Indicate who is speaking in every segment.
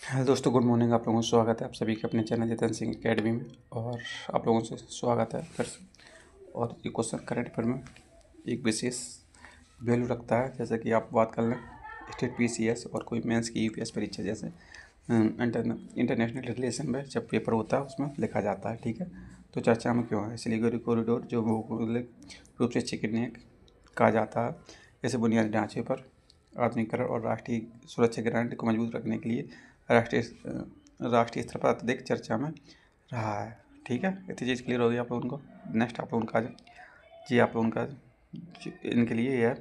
Speaker 1: Hello दोस्तों, good morning. आप लोगों का स्वागत है आप सभी के अपने चैनल जितेंद्र सिंह एकेडमी में। और आप लोगों से स्वागत है फिर से। और ये क्वेश्चन करंट अफेयर में एक विशेष वैल्यू रखता है। जैसे कि आप बात कर लें स्टेट पीसीएस और कोई मेंस की यूपीएस परीक्षा, जैसे इंटरनेशनल रिलेशन में जब पेपर होता है उसमें लिखा जाता है। ठीक है, तो चर्चा में क्यों है सिलीगुड़ी कॉरिडोर, जो भौगोलिक रूप से चिकन नेक कहा जाता है। इसे बुनियादी ढांचे पर आधुनिकीकरण और राष्ट्रीय सुरक्षा गारंटी को मजबूत रखने के लिए राष्ट्रीय स्तर पर अत्यधिक चर्चा में रहा है। ठीक है, इतनी चीज़ क्लियर होगी आप लोगों को। नेक्स्ट आप लोगों का जी, आप लोगों का इनके लिए ये है,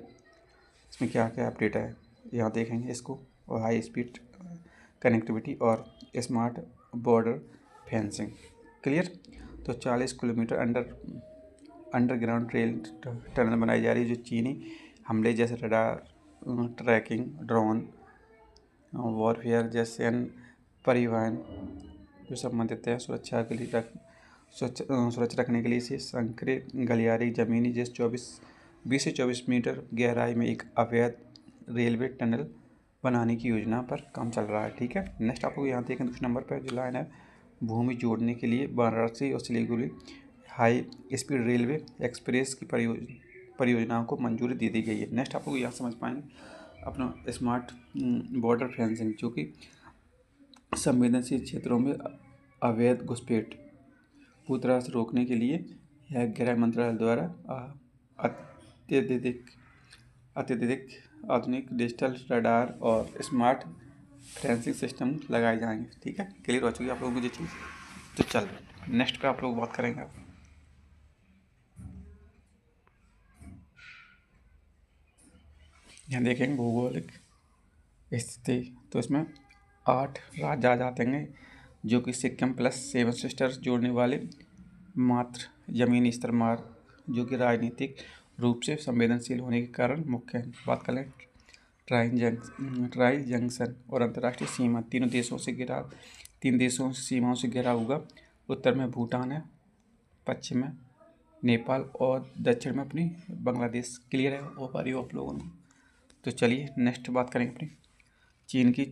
Speaker 1: इसमें क्या क्या अपडेट है यहाँ देखेंगे इसको। और हाई स्पीड कनेक्टिविटी और स्मार्ट बॉर्डर फेंसिंग क्लियर। तो 40 किलोमीटर अंडरग्राउंड रेल टनल बनाई जा रही है, जो चीनी हमले जैसे रडार ट्रैकिंग, ड्रोन वॉरफेयर जैसे अन्य परिवहन जो संबंधित है सुरक्षा के लिए सुरक्षा रखने के लिए इसे संकरे गलियारी ज़मीनी जिस 20 से 24 मीटर गहराई में एक अवैध रेलवे टनल बनाने की योजना पर काम चल रहा है। ठीक है, नेक्स्ट आपको यहाँ देखें दूसरे नंबर पर जो लाइन है, भूमि जोड़ने के लिए वाराणसी और Siliguri high speed railway express की परियोजनाओं को मंजूरी दे दी गई है। नेक्स्ट आप लोग यहाँ समझ पाएंगे अपना स्मार्ट बॉर्डर फेंसिंग, जो कि संवेदनशील क्षेत्रों में अवैध घुसपैठ पूरी तरह से रोकने के लिए यह गृह मंत्रालय द्वारा अत्यधिक अत्यधिक आधुनिक डिजिटल रडार और स्मार्ट फेंसिंग सिस्टम लगाए जाएंगे। ठीक है, क्लियर हो चुकी है आप लोगों को ये चीज़। तो चल नेक्स्ट पे आप लोग बात करेंगे। आप यहाँ देखेंगे भौगोलिक स्थिति, तो इसमें 8 राज्य आ जाते हैं, जो कि सिक्किम प्लस 7 सिस्टर्स जोड़ने वाले मात्र ज़मीनी स्तर मार्ग, जो कि राजनीतिक रूप से संवेदनशील होने के कारण मुख्य है। बात करें ट्राई जंक्शन और अंतर्राष्ट्रीय सीमा, तीन देशों से सीमाओं से घिरा हुआ। उत्तर में भूटान है, पश्चिम में नेपाल और दक्षिण में अपनी बांग्लादेश। क्लियर है हो पा रही हो आप लोगों को। तो चलिए नेक्स्ट बात करेंगे अपनी चीन की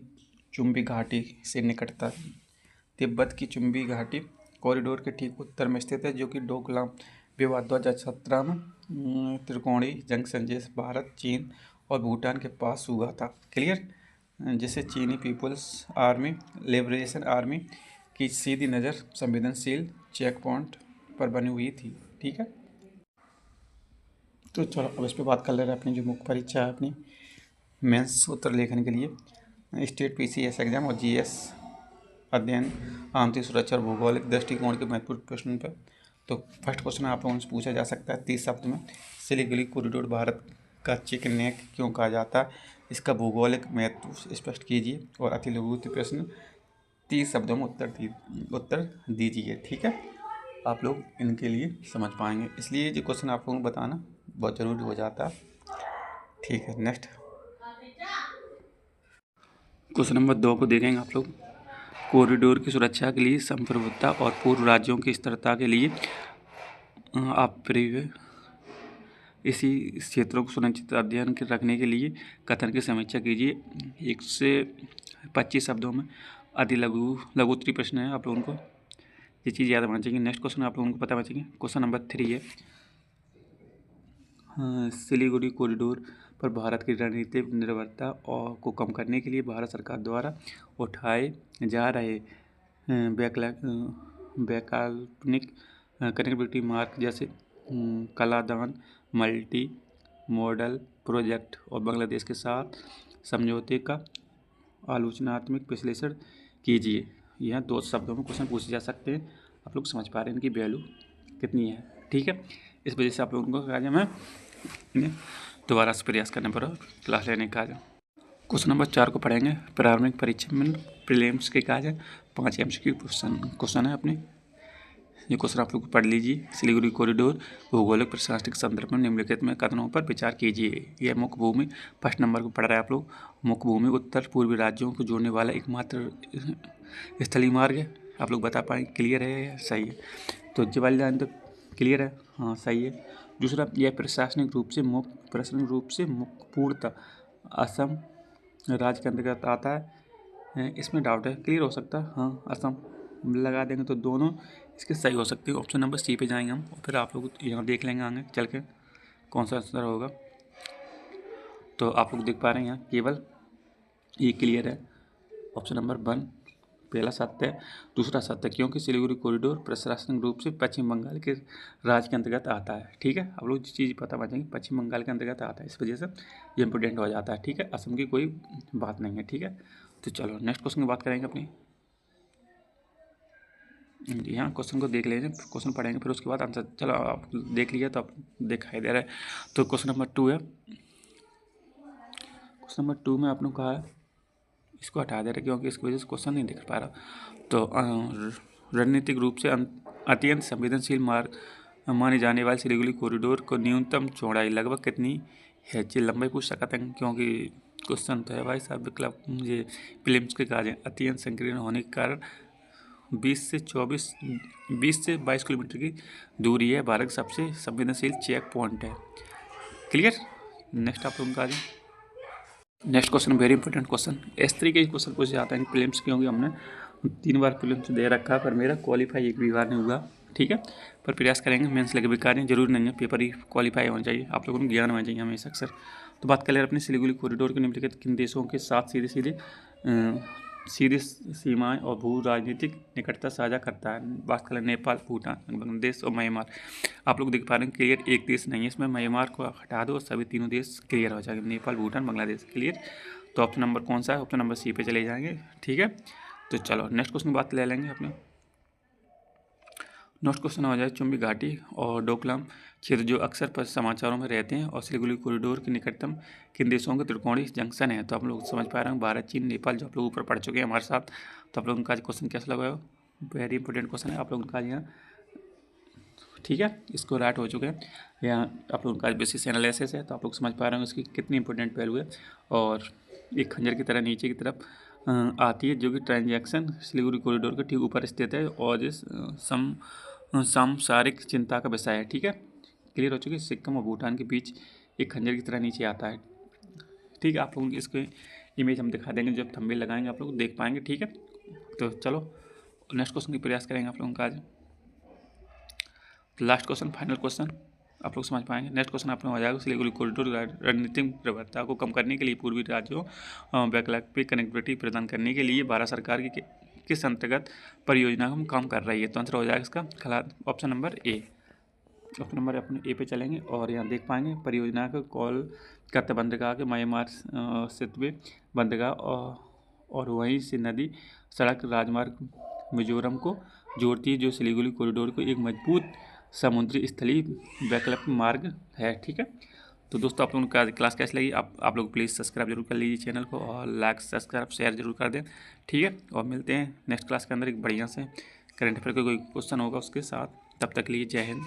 Speaker 1: चुंबी घाटी से निकटता। तिब्बत की चुंबी घाटी कॉरिडोर के ठीक उत्तर में स्थित है, जो कि डोकलाम विवाद 2017 में त्रिकोणीय जंक्शन जैसे भारत, चीन और भूटान के पास हुआ था। क्लियर, जिसे चीनी पीपुल्स आर्मी लिबरेशन आर्मी की सीधी नज़र संवेदनशील चेक पॉइंट पर बनी हुई थी। ठीक है, तो चलो अब इस पर बात कर ले रहे हैं। अपनी जो मुख्य परीक्षा है अपनी मेंस उत्तर लेखन के लिए स्टेट पीसीएस एग्जाम और जीएस अध्ययन आंतरिक सुरक्षा और भौगोलिक दृष्टिकोण के महत्वपूर्ण प्रश्न पर। तो फर्स्ट क्वेश्चन आप लोगों से पूछा जा सकता है 30 शब्द में, सिलीगुड़ी कॉरिडोर भारत का चिकन नेक क्यों कहा जाता है, इसका भौगोलिक महत्व स्पष्ट कीजिए और अति लघु प्रश्न 30 शब्दों में उत्तर दीजिए। ठीक है, आप लोग इनके लिए समझ पाएंगे, इसलिए ये क्वेश्चन आप लोगों को बताना बहुत ज़रूरी हो जाता है। ठीक है, नेक्स्ट क्वेश्चन नंबर 2 को देखेंगे आप लोग। कॉरिडोर की सुरक्षा के लिए संप्रभुता और पूर्व राज्यों की स्थिरता के लिए आप इसी क्षेत्रों को सुनिश्चित अध्ययन के रखने के लिए कथन की समीक्षा कीजिए। 1 से 25 शब्दों में अति लघुत्तरीय प्रश्न है, आप लोगों को ये चीज़ याद होना चाहिए। नेक्स्ट क्वेश्चन आप लोगों को पता होना चाहिए। क्वेश्चन नंबर 3 है, सिलीगुड़ी कॉरिडोर पर भारत की रणनीतिक निर्भरता और को कम करने के लिए भारत सरकार द्वारा उठाए जा रहे वैकल्पिक कनेक्टिविटी मार्ग जैसे कलादान मल्टी मॉडल प्रोजेक्ट और बांग्लादेश के साथ समझौते का आलोचनात्मक विश्लेषण कीजिए। यह 2 शब्दों में क्वेश्चन पूछे जा सकते हैं। आप लोग समझ पा रहे हैं इनकी वैल्यू कितनी है। ठीक है, इस वजह से आप लोगों को कहा जाए मैं इन्हें दोबारा से प्रयास करने पर क्लास लेने का जाए। क्वेश्चन नंबर 4 को पढ़ेंगे। प्रारंभिक परीक्षा में प्रीलिम्स के कहा जाए 5 MCQ क्वेश्चन है अपने। ये क्वेश्चन आप लोग पढ़ लीजिए। सिलीगुड़ी कॉरिडोर भौगोलिक प्रशासनिक संदर्भ में निम्नलिखित में कथनों पर विचार कीजिए। यह मुख्य भूमि फर्स्ट नंबर को पढ़ रहे हैं आप लोग। मुख्य भूमि उत्तर पूर्वी राज्यों को जोड़ने वाला एकमात्र स्थलीय मार्ग है। आप लोग बता पाएंगे क्लियर है या सही है। तो ये वाली लाइन तो क्लियर है, हाँ सही है। दूसरा, यह प्रशासनिक रूप से मुक्त पूर्णतः असम राज्य के अंतर्गत आता है। इसमें डाउट है, क्लियर हो सकता है। हाँ, असम लगा देंगे तो दोनों इसके सही हो सकती है। ऑप्शन नंबर सी पे जाएंगे हम, और फिर आप लोग यहाँ देख लेंगे आगे चल के कौन सा आंसर होगा। तो आप लोग देख पा रहे हैं यहाँ केवल ये क्लियर है, ऑप्शन नंबर 1 पहला सत्य है। दूसरा सत्य क्योंकि सिलीगुड़ी कॉरिडोर प्रशासनिक रूप से पश्चिम बंगाल के राज्य के अंतर्गत आता है। ठीक है, आप लोग चीज़ पता पा जाएंगे पश्चिम बंगाल के अंतर्गत आता है, इस वजह से ये इंपोर्टेंट हो जाता है। ठीक है, असम की कोई बात नहीं है। ठीक है, तो चलो नेक्स्ट क्वेश्चन की बात करेंगे अपनी। यहाँ क्वेश्चन को देख लेंगे, क्वेश्चन पढ़ेंगे, फिर उसके बाद आंसर। चलो आप देख लिया तो आप दिखाई दे रहा है। तो क्वेश्चन नंबर 2 है। क्वेश्चन नंबर 2 में आपने कहा है, इसको हटा दे रहे क्योंकि इसकी वजह से क्वेश्चन नहीं दिख पा रहा। तो रणनीतिक रूप से अत्यंत संवेदनशील मार्ग माने जाने वाले सिलीगुड़ी कॉरिडोर को न्यूनतम चौड़ाई लगभग कितनी है? जी लंबाई पूछ सकते हैं क्योंकि क्वेश्चन तो है भाई साहब, विकल्प ये फिल्म्स के कार्य अत्यंत संकीर्ण होने के कारण 20 से 22 किलोमीटर की दूरी है। भारत का सबसे संवेदनशील चेक पॉइंट है। क्लियर। नेक्स्ट आप लोगों का next question very important question. इस तरीके के क्वेश्चन पूछे जाते हैं प्रीलिम्स, क्योंकि हमने 3 बार प्रीलिम्स दे रखा पर मेरा क्वालिफाई एक भी बार नहीं हुआ। ठीक है, पर प्रयास करेंगे। मेंस लगे बेकार जरूरी नहीं है पेपर ही क्वालिफाई होना चाहिए, आप लोगों को ज्ञान होना चाहिए हमेशा अक्सर। तो बात कर ले अपने सिलीगुड़ी कॉरिडोर के निम्नलिखित किन देशों के साथ सीधी सीमाएं और भू राजनीतिक निकटता साझा करता है? बात करें नेपाल, भूटान, बांग्लादेश और म्यांमार। आप लोग देख पा रहे हैं क्लियर एक देश नहीं है इसमें, म्यांमार को हटा दो, सभी तीनों देश क्लियर हो जाएंगे, नेपाल, भूटान, बांग्लादेश। क्लियर। तो ऑप्शन नंबर कौन सा है? ऑप्शन नंबर सी पे चले जाएंगे। ठीक है, तो चलो नेक्स्ट क्वेश्चन की बात ले लेंगे अपने। नेक्स्ट क्वेश्चन हो जाए चुम्बी घाटी और डोकलाम क्षेत्र जो अक्सर पर समाचारों में रहते हैं और सिलीगुड़ी कॉरिडोर के निकटतम किन देशों के त्रिकोणीय जंक्शन है? तो आप लोग समझ पा रहे हैं भारत, चीन, नेपाल, जो आप लोग ऊपर पढ़ चुके हैं हमारे साथ। तो आप लोगों का क्वेश्चन कैसा लगा? वेरी इंपॉर्टेंट क्वेश्चन है आप लोगों का यहाँ। ठीक है, इसको राइट हो चुके हैं यहाँ। आप लोगों का बेसिस एनालिसिस है, तो आप लोग समझ पा रहे हैं उसकी कितनी इंपॉर्टेंट वैल्यू है। और एक खंजर की तरह नीचे की तरफ आती है, जो कि ट्रांजैक्शन सिलीगुड़ी कॉरिडोर के ठीक ऊपर स्थित है और इस सांसारिक चिंता का विषय है। ठीक है, क्लियर हो चुकी है। सिक्किम और भूटान के बीच एक खंजर की तरह नीचे आता है। ठीक है, आप लोगों की इसके इमेज हम दिखा देंगे, जब थंबनेल लगाएंगे आप लोग देख पाएंगे। ठीक है, तो चलो नेक्स्ट क्वेश्चन की प्रयास करेंगे आप लोगों का आज। लास्ट क्वेश्चन, फाइनल क्वेश्चन आप लोग समझ पाएंगे। नेक्स्ट क्वेश्चन आप लोग हो जाएगा सिलीगुड़ी कॉरिडोर रणनीतिक निर्भरता को कम करने के लिए पूर्वी राज्यों वैकल्पिक कनेक्टिविटी प्रदान करने के लिए भारत सरकार की किस अंतर्गत परियोजना हम काम कर रही है? तो आंसर हो जाएगा इसका option number A. Option number अपने ए पे चलेंगे और यहाँ देख पाएंगे परियोजना को कोलकाता बंदरगाह के म्यांमार सेतुवे बंदरगाह और वहीं से नदी सड़क राजमार्ग मिजोरम को जोड़ती है, जो सिलीगुड़ी कॉरिडोर को एक मजबूत समुद्री स्थलीय वैकल्पिक मार्ग है। ठीक है, तो दोस्तों आप लोगों को क्लास कैसी लगी? आप लोग प्लीज़ सब्सक्राइब जरूर कर लीजिए चैनल को, और लाइक सब्सक्राइब शेयर जरूर कर दें। ठीक है, और मिलते हैं नेक्स्ट क्लास के अंदर एक बढ़िया से करंट अफेयर का कोई क्वेश्चन होगा उसके साथ। तब तक लिए जय हिंद।